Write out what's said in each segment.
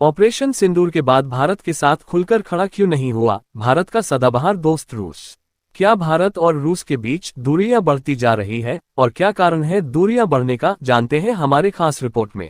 Operation सिंदूर के बाद भारत के साथ खुलकर खड़ा क्यों नहीं हुआ भारत का सदाबहार दोस्त रूस? क्या भारत और रूस के बीच दूरियां बढ़ती जा रही है और क्या कारण है दूरियां बढ़ने का, जानते हैं हमारे खास रिपोर्ट में।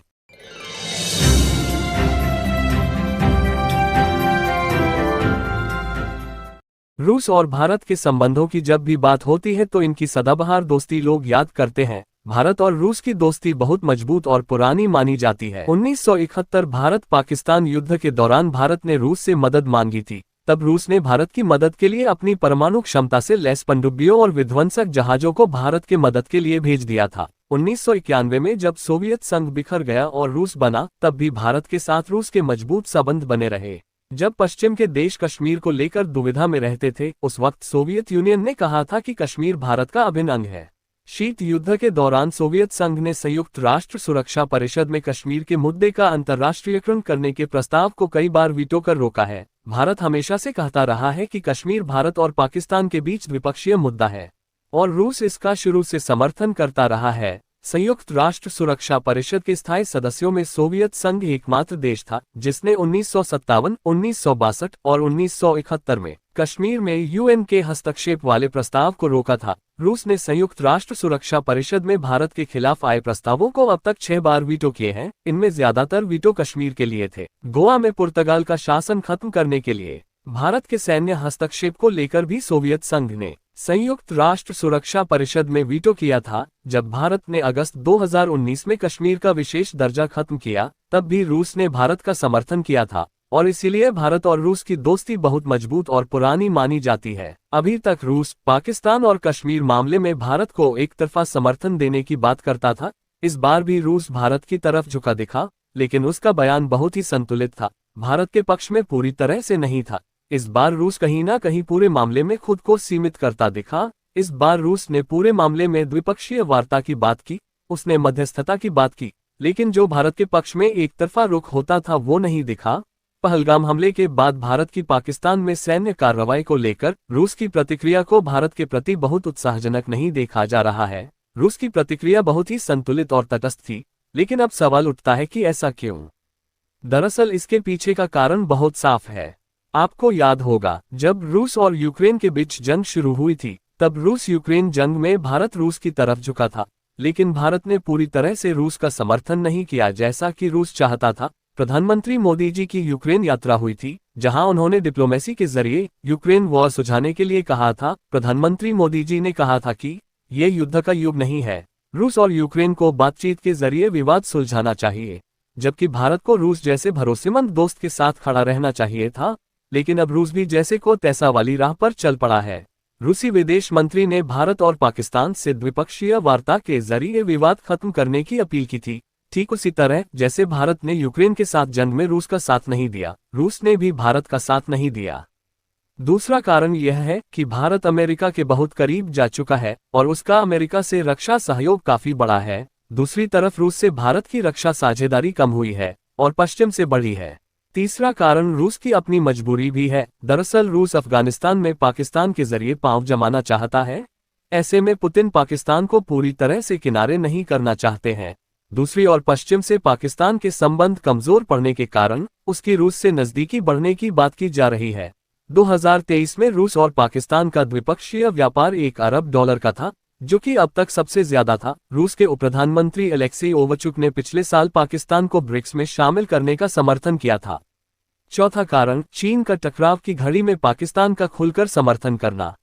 रूस और भारत के संबंधों की जब भी बात होती है तो इनकी सदाबहार दोस्ती लोग याद करते हैं। भारत और रूस की दोस्ती बहुत मजबूत और पुरानी मानी जाती है। 1971 भारत पाकिस्तान युद्ध के दौरान भारत ने रूस से मदद मांगी थी। तब रूस ने भारत की मदद के लिए अपनी परमाणु क्षमता से लैस पनडुब्बियों और विध्वंसक जहाजों को भारत के मदद के लिए भेज दिया था। 1991 में जब सोवियत संघ बिखर गया और रूस बना, तब भी भारत के साथ रूस के मजबूत संबंध बने रहे। जब पश्चिम के देश कश्मीर को लेकर दुविधा में रहते थे, उस वक्त सोवियत यूनियन ने कहा था कि कश्मीर भारत का अभिन्न अंग है। शीत युद्ध के दौरान सोवियत संघ ने संयुक्त राष्ट्र सुरक्षा परिषद में कश्मीर के मुद्दे का अंतर्राष्ट्रीयकरण करने के प्रस्ताव को कई बार वीटो कर रोका है। भारत हमेशा से कहता रहा है कि कश्मीर भारत और पाकिस्तान के बीच द्विपक्षीय मुद्दा है और रूस इसका शुरू से समर्थन करता रहा है। संयुक्त राष्ट्र सुरक्षा परिषद के स्थायी सदस्यों में सोवियत संघ एकमात्र देश था जिसने 1957, 1962 और 1971 में कश्मीर में यूएन के हस्तक्षेप वाले प्रस्ताव को रोका था। रूस ने संयुक्त राष्ट्र सुरक्षा परिषद में भारत के खिलाफ आए प्रस्तावों को अब तक 6 बार वीटो किए हैं। इनमें ज्यादातर वीटो कश्मीर के लिए थे। गोवा में पुर्तगाल का शासन खत्म करने के लिए भारत के सैन्य हस्तक्षेप को लेकर भी सोवियत संघ ने संयुक्त राष्ट्र सुरक्षा परिषद में वीटो किया था। जब भारत ने अगस्त 2019 में कश्मीर का विशेष दर्जा खत्म किया, तब भी रूस ने भारत का समर्थन किया था और इसीलिए भारत और रूस की दोस्ती बहुत मजबूत और पुरानी मानी जाती है। अभी तक रूस पाकिस्तान और कश्मीर मामले में भारत को एक तरफा समर्थन देने की बात करता था। इस बार भी रूस भारत की तरफ झुका दिखा, लेकिन उसका बयान बहुत ही संतुलित था, भारत के पक्ष में पूरी तरह से नहीं था। इस बार रूस कहीं ना कहीं पूरे मामले में खुद को सीमित करता दिखा। इस बार रूस ने पूरे मामले में द्विपक्षीय वार्ता की बात की, उसने मध्यस्थता की बात की, लेकिन जो भारत के पक्ष में एक तरफा रुख होता था वो नहीं दिखा। पहलगाम हमले के बाद भारत की पाकिस्तान में सैन्य कार्रवाई को लेकर रूस की प्रतिक्रिया को भारत के प्रति बहुत उत्साहजनक नहीं देखा जा रहा है। रूस की प्रतिक्रिया बहुत ही संतुलित और तटस्थ थी, लेकिन अब सवाल उठता है कि ऐसा क्यों? दरअसल इसके पीछे का कारण बहुत साफ है। आपको याद होगा, जब रूस और यूक्रेन के बीच जंग शुरू हुई थी, तब रूस यूक्रेन जंग में भारत रूस की तरफ झुका था, लेकिन भारत ने पूरी तरह से रूस का समर्थन नहीं किया जैसा कि रूस चाहता था। प्रधानमंत्री मोदी जी की यूक्रेन यात्रा हुई थी, जहां उन्होंने डिप्लोमेसी के जरिए यूक्रेन वॉर सुलझाने के लिए कहा था। प्रधानमंत्री मोदी जी ने कहा था कि ये युद्ध का युग नहीं है, रूस और यूक्रेन को बातचीत के जरिए विवाद सुलझाना चाहिए, जबकि भारत को रूस जैसे भरोसेमंद दोस्त के साथ खड़ा रहना चाहिए था। लेकिन अब रूस भी जैसे को तैसा वाली राह पर चल पड़ा है। रूसी विदेश मंत्री ने भारत और पाकिस्तान से द्विपक्षीय वार्ता के जरिए विवाद खत्म करने की अपील की थी। ठीक उसी तरह जैसे भारत ने यूक्रेन के साथ जंग में रूस का साथ नहीं दिया, रूस ने भी भारत का साथ नहीं दिया। दूसरा कारण यह है कि भारत अमेरिका के बहुत करीब जा चुका है और उसका अमेरिका से रक्षा सहयोग काफी बड़ा है। दूसरी तरफ रूस से भारत की रक्षा साझेदारी कम हुई है और पश्चिम से बढ़ी है। तीसरा कारण रूस की अपनी मजबूरी भी है। दरअसल रूस अफगानिस्तान में पाकिस्तान के जरिए पांव जमाना चाहता है। ऐसे में पुतिन पाकिस्तान को पूरी तरह से किनारे नहीं करना चाहते हैं। दूसरी ओर पश्चिम से पाकिस्तान के संबंध कमजोर पड़ने के कारण उसकी रूस से नजदीकी बढ़ने की बात की जा रही है। 2023 में रूस और पाकिस्तान का द्विपक्षीय व्यापार $1 अरब का था, जो कि अब तक सबसे ज्यादा था। रूस के उप प्रधानमंत्री अलेक्सी ओवचुक ने पिछले साल पाकिस्तान को ब्रिक्स में शामिल करने का समर्थन किया था। चौथा कारण चीन का टकराव की घड़ी में पाकिस्तान का खुलकर समर्थन करना।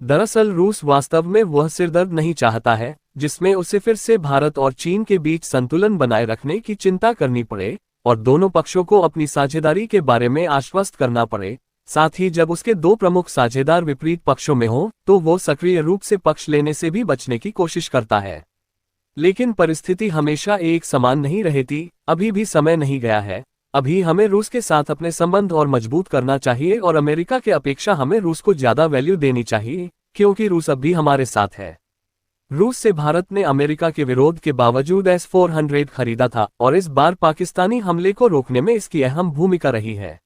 दरअसल रूस वास्तव में वह सिरदर्द नहीं चाहता है जिसमें उसे फिर से भारत और चीन के बीच संतुलन बनाए रखने की चिंता करनी पड़े और दोनों पक्षों को अपनी साझेदारी के बारे में आश्वस्त करना पड़े। साथ ही जब उसके दो प्रमुख साझेदार विपरीत पक्षों में हो तो वो सक्रिय रूप से पक्ष लेने से भी बचने की कोशिश करता है। लेकिन परिस्थिति हमेशा एक समान नहीं रहती। अभी भी समय नहीं गया है। अभी हमें रूस के साथ अपने संबंध और मजबूत करना चाहिए और अमेरिका के अपेक्षा हमें रूस को ज्यादा वैल्यू देनी चाहिए, क्योंकि रूस अब भी हमारे साथ है। रूस से भारत ने अमेरिका के विरोध के बावजूद S-400 खरीदा था और इस बार पाकिस्तानी हमले को रोकने में इसकी अहम भूमिका रही है।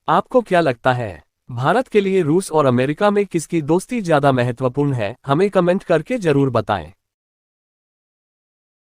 आपको क्या लगता है, भारत के लिए रूस और अमेरिका में किसकी दोस्ती ज्यादा महत्वपूर्ण है? हमें कमेंट करके जरूर बताएं।